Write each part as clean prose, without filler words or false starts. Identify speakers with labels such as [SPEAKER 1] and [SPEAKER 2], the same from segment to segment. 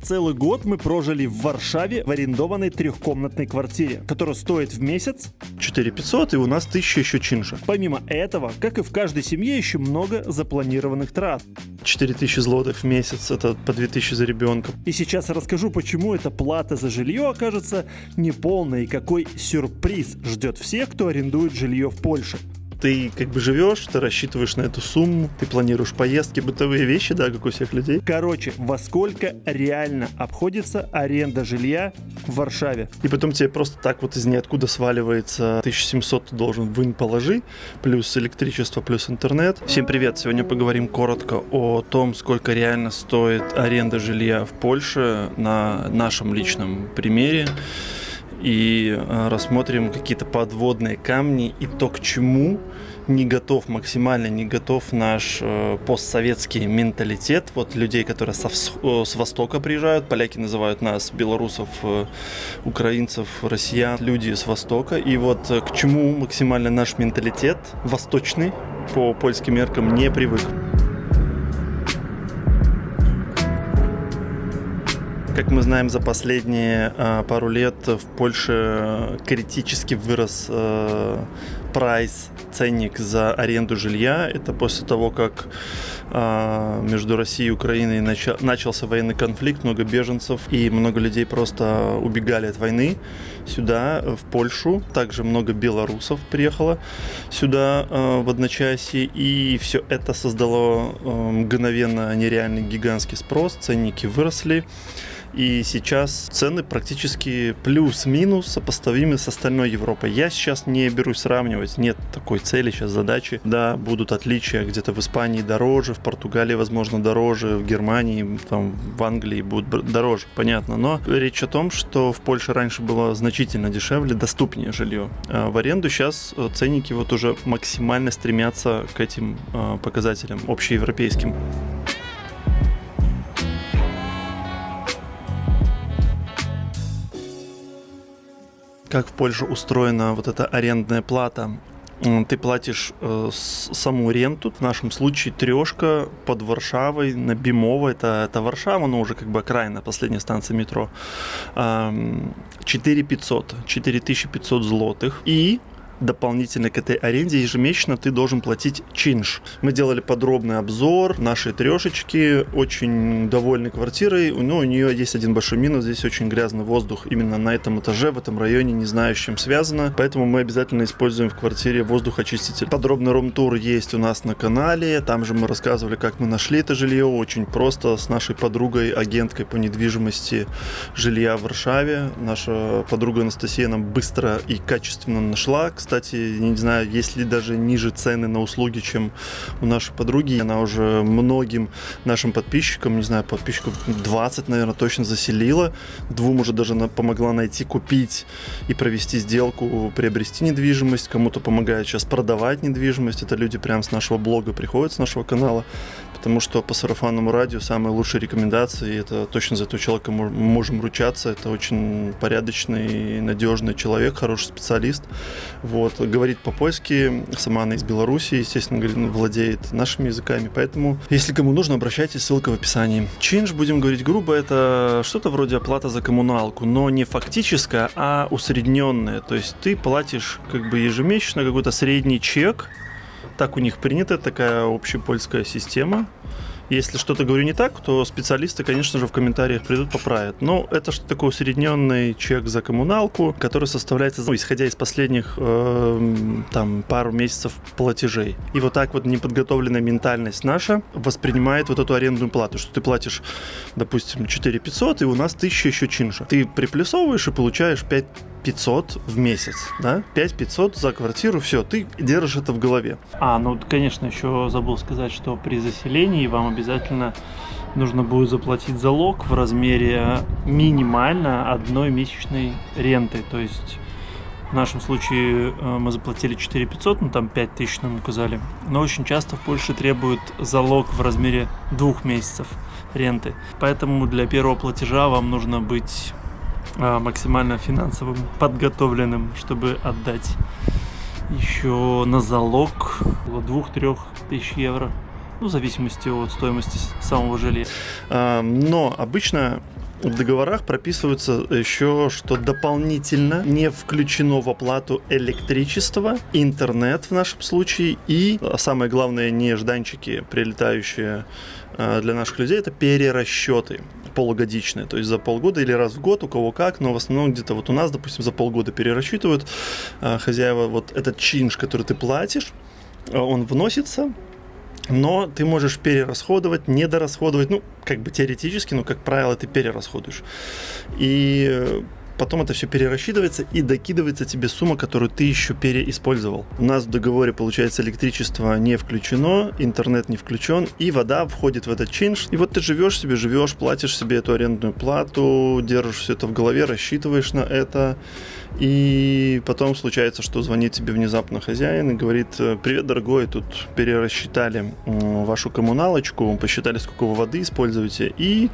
[SPEAKER 1] Целый год мы прожили в Варшаве в арендованной трехкомнатной квартире, которая стоит в месяц
[SPEAKER 2] 4500, и у нас 1000 еще чинша.
[SPEAKER 1] Помимо этого, как и в каждой семье, еще много запланированных трат.
[SPEAKER 2] 4000 злотых в месяц, это по 2000 за ребенка.
[SPEAKER 1] И сейчас расскажу, почему эта плата за жилье окажется неполной и какой сюрприз ждет всех, кто арендует жилье в Польше.
[SPEAKER 2] Ты как бы живешь, ты рассчитываешь на эту сумму, ты планируешь поездки, бытовые вещи, да, как у всех людей.
[SPEAKER 1] Короче, во сколько реально обходится аренда жилья в Варшаве?
[SPEAKER 2] И потом тебе просто так вот из ниоткуда сваливается 1700 ты должен вынь положи, плюс электричество, плюс интернет. Всем привет! Сегодня поговорим коротко о том, сколько реально стоит аренда жилья в Польше на нашем личном примере. И рассмотрим какие-то подводные камни и то, к чему максимально не готов наш постсоветский менталитет. Вот людей, которые с Востока приезжают, поляки называют нас, белорусов, украинцев, россиян, люди с Востока. И вот к чему максимально наш менталитет восточный по польским меркам не привык. Как мы знаем, за последние пару лет в Польше критически вырос ценник за аренду жилья. Это после того, как между Россией и Украиной начался военный конфликт, много беженцев и много людей просто убегали от войны сюда, в Польшу. Также много белорусов приехало сюда в одночасье. И все это создало мгновенно нереальный гигантский спрос. Ценники выросли. И сейчас цены практически плюс-минус сопоставимы с остальной Европой. Я сейчас не берусь сравнивать, нет такой цели, сейчас задачи. Да, будут отличия, где-то в Испании дороже, в Португалии, возможно, дороже, в Германии, там, в Англии будут дороже, понятно. Но речь о том, что в Польше раньше было значительно дешевле, доступнее жилье. А в аренду сейчас ценники вот уже максимально стремятся к этим показателям общеевропейским. Как в Польше устроена вот эта арендная плата? Ты платишь саму ренту, в нашем случае 3 под Варшавой на Бимово, это Варшава, но уже как бы окраина, последняя станция метро, 4500 злотых. И дополнительно к этой аренде ежемесячно ты должен платить чинш. Мы делали подробный обзор нашей 3, очень довольны квартирой, но у нее есть один большой минус, здесь очень грязный воздух именно на этом этаже, в этом районе, не знаю, с чем связано, поэтому мы обязательно используем в квартире воздухоочиститель. Подробный рум-тур есть у нас на канале, там же мы рассказывали, как мы нашли это жилье, очень просто, с нашей подругой, агенткой по недвижимости жилья в Варшаве. Наша подруга Анастасия нам быстро и качественно нашла. Кстати, не знаю, есть ли даже ниже цены на услуги, чем у нашей подруги. Она уже многим нашим подписчикам, не знаю, подписчиков 20, наверное, точно заселила. 2 уже даже помогла найти, купить и провести сделку, приобрести недвижимость. Кому-то помогает сейчас продавать недвижимость. Это люди прямо с нашего блога приходят, с нашего канала. Потому что по сарафанному радио самые лучшие рекомендации, это точно за этого человека мы можем ручаться. Это очень порядочный, надежный человек, хороший специалист. Вот, говорит по-польски, сама она из Беларуси, естественно, владеет нашими языками. Поэтому, если кому нужно, обращайтесь, ссылка в описании. Чинш, будем говорить грубо, это что-то вроде оплата за коммуналку, но не фактическая, а усредненная. То есть ты платишь как бы ежемесячно какой-то средний чек. Так у них принята такая общепольская система. Если что-то говорю не так, то специалисты, конечно же, в комментариях придут, поправят. Но это что такое усредненный чек за коммуналку, который составляется, исходя из последних пару месяцев платежей. И вот так вот неподготовленная ментальность наша воспринимает вот эту арендную плату, что ты платишь, допустим, 4500, и у нас 1000 еще чинша. Ты приплюсовываешь и получаешь 5500 в месяц, да? 5500 за квартиру, все, ты держишь это в голове.
[SPEAKER 1] Конечно, еще забыл сказать, что при заселении вам обязательно нужно будет заплатить залог в размере минимально 1 месячной ренты. То есть в нашем случае мы заплатили 4500, там 5000 нам указали. Но очень часто в Польше требуют залог в размере 2 месяцев ренты. Поэтому для первого платежа вам нужно быть максимально финансово подготовленным, чтобы отдать еще на залог 2-3 тысяч евро. В зависимости от стоимости самого жилья.
[SPEAKER 2] Но обычно В договорах прописывается еще, что дополнительно не включено в оплату электричество, интернет в нашем случае и, самое главное, нежданчики, прилетающие для наших людей, это перерасчеты полугодичные, то есть за полгода или раз в год, у кого как, но в основном где-то вот у нас, допустим, за полгода перерасчитывают хозяева вот этот чинш, который ты платишь, он вносится, но ты можешь перерасходовать, недорасходовать, ну, как бы теоретически, но, как правило, ты перерасходуешь. И потом это все перерасчитывается и докидывается тебе сумма, которую ты еще переиспользовал. У нас в договоре, получается, электричество не включено, интернет не включен, и вода входит в этот чинш. И вот ты живешь себе, платишь себе эту арендную плату, держишь все это в голове, рассчитываешь на это. И потом случается, что звонит тебе внезапно хозяин и говорит: привет, дорогой, тут перерасчитали вашу коммуналочку, посчитали, сколько вы воды используете, и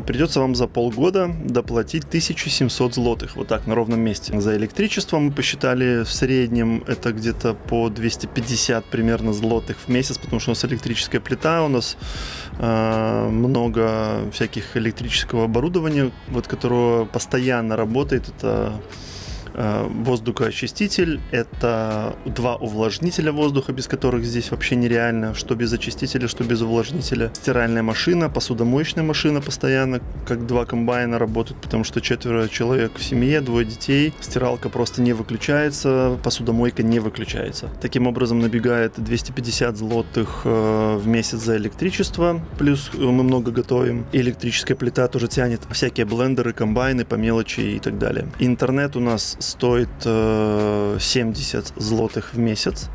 [SPEAKER 2] придется вам за полгода доплатить 1700 злотых, вот так, на ровном месте. За электричество мы посчитали, в среднем это где-то по 250 примерно злотых в месяц, потому что у нас электрическая плита, у нас много всяких электрического оборудования, вот, которое постоянно работает, это воздухоочиститель, это 2 увлажнителя воздуха, без которых здесь вообще нереально, что без очистителя, что без увлажнителя. Стиральная машина, посудомоечная машина постоянно, как 2 комбайна работают, потому что 4 человек в семье, 2 детей. Стиралка просто не выключается, посудомойка не выключается. Таким образом набегает 250 злотых в месяц за электричество, плюс мы много готовим. И электрическая плита тоже тянет всякие блендеры, комбайны по мелочи и так далее. Интернет у нас стоит 70 злотых в месяц.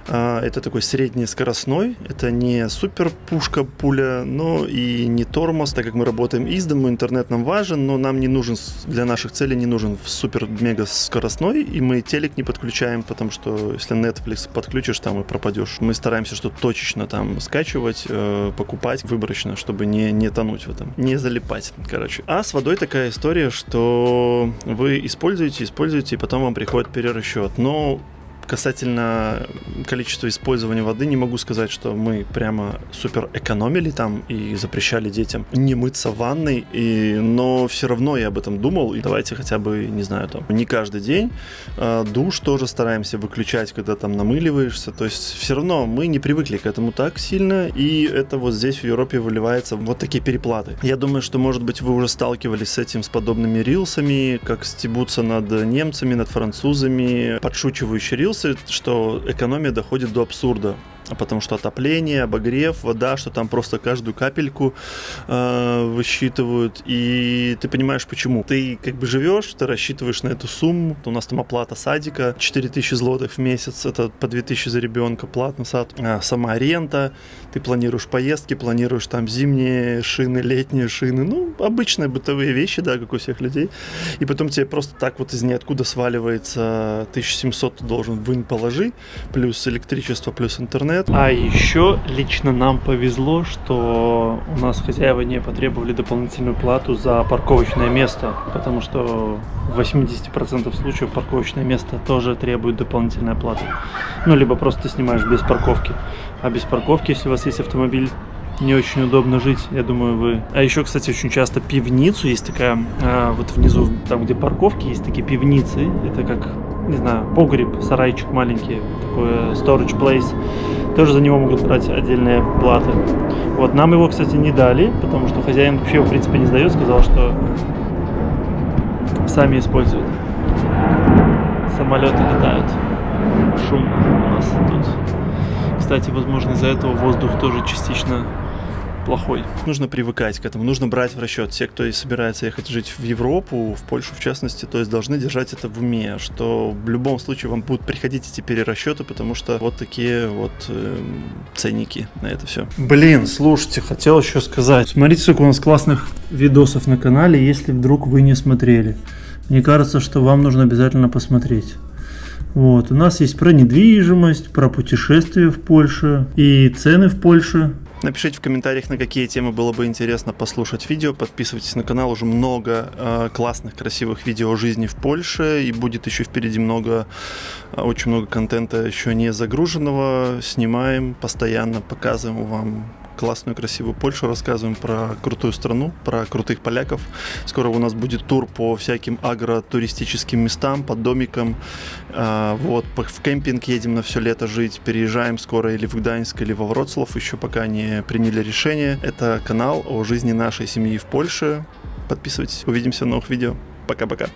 [SPEAKER 2] Это такой среднескоростной. Это не супер пушка, пуля, но и не тормоз, так как мы работаем из дому. Интернет нам важен, но нам не нужен, для наших целей не нужен супер-мега скоростной. И мы телек не подключаем, потому что если Netflix подключишь, там и пропадешь. Мы стараемся что-то точечно там скачивать, покупать выборочно, чтобы не тонуть в этом, не залипать, короче. А с водой такая история, что вы используете, и потом вам приходит перерасчет. Но касательно количества использования воды, не могу сказать, что мы прямо супер экономили там и запрещали детям не мыться в ванной, но все равно я об этом думал, и давайте хотя бы, не знаю, там, не каждый день. Душ тоже стараемся выключать, когда там намыливаешься, то есть все равно мы не привыкли к этому так сильно, и это вот здесь в Европе выливается вот такие переплаты. Я думаю, что, может быть, вы уже сталкивались с этим, с подобными рилсами, как стебутся над немцами, над французами, подшучивающие рилсы, что экономия доходит до абсурда. Потому что отопление, обогрев, вода, что там просто каждую капельку высчитывают. И ты понимаешь, почему. Ты как бы живешь, ты рассчитываешь на эту сумму. У нас там оплата садика 4000 злотых в месяц. Это по 2000 за ребенка платный сад. Сама аренда. Ты планируешь поездки, планируешь там зимние шины, летние шины. Ну, обычные бытовые вещи, да, как у всех людей. И потом тебе просто так вот из ниоткуда сваливается 1700 ты должен вынь положи. Плюс электричество, плюс интернет.
[SPEAKER 1] А еще лично нам повезло, что у нас хозяева не потребовали дополнительную плату за парковочное место, потому что в 80% случаев парковочное место тоже требует дополнительной оплаты. Ну, либо просто ты снимаешь без парковки. А без парковки, если у вас есть автомобиль, не очень удобно жить, я думаю, вы... А еще, кстати, очень часто пивницу есть такая, вот внизу, там, где парковки, есть такие пивницы. Это как, не знаю, погреб, сарайчик маленький, такой storage place. Тоже за него могут брать отдельные платы. Вот, нам его, кстати, не дали, потому что хозяин вообще его, в принципе, не сдает, сказал, что сами используют. Самолеты летают. Шум у нас тут. Кстати, возможно, из-за этого воздух тоже частично плохой.
[SPEAKER 2] Нужно привыкать к этому, нужно брать в расчет. Те, кто собирается ехать жить в Европу, в Польшу в частности, то есть должны держать это в уме, что в любом случае вам будут приходить эти перерасчеты, потому что вот такие вот ценники на это все.
[SPEAKER 1] Блин, слушайте, хотел еще сказать. Смотрите, сколько у нас классных видосов на канале, если вдруг вы не смотрели. Мне кажется, что вам нужно обязательно посмотреть. Вот, у нас есть про недвижимость, про путешествия в Польше и цены в Польше.
[SPEAKER 2] Напишите в комментариях, на какие темы было бы интересно послушать видео. Подписывайтесь на канал, уже много классных, красивых видео о жизни в Польше. И будет еще впереди очень много контента еще не загруженного. Снимаем, постоянно показываем вам классную, красивую Польшу, рассказываем про крутую страну, про крутых поляков. Скоро у нас будет тур по всяким агротуристическим местам, по домикам. Вот, в кемпинг едем на все лето жить, переезжаем скоро или в Гданьск, или во Вроцлав, еще пока не приняли решение. Это канал о жизни нашей семьи в Польше. Подписывайтесь, увидимся в новых видео. Пока-пока.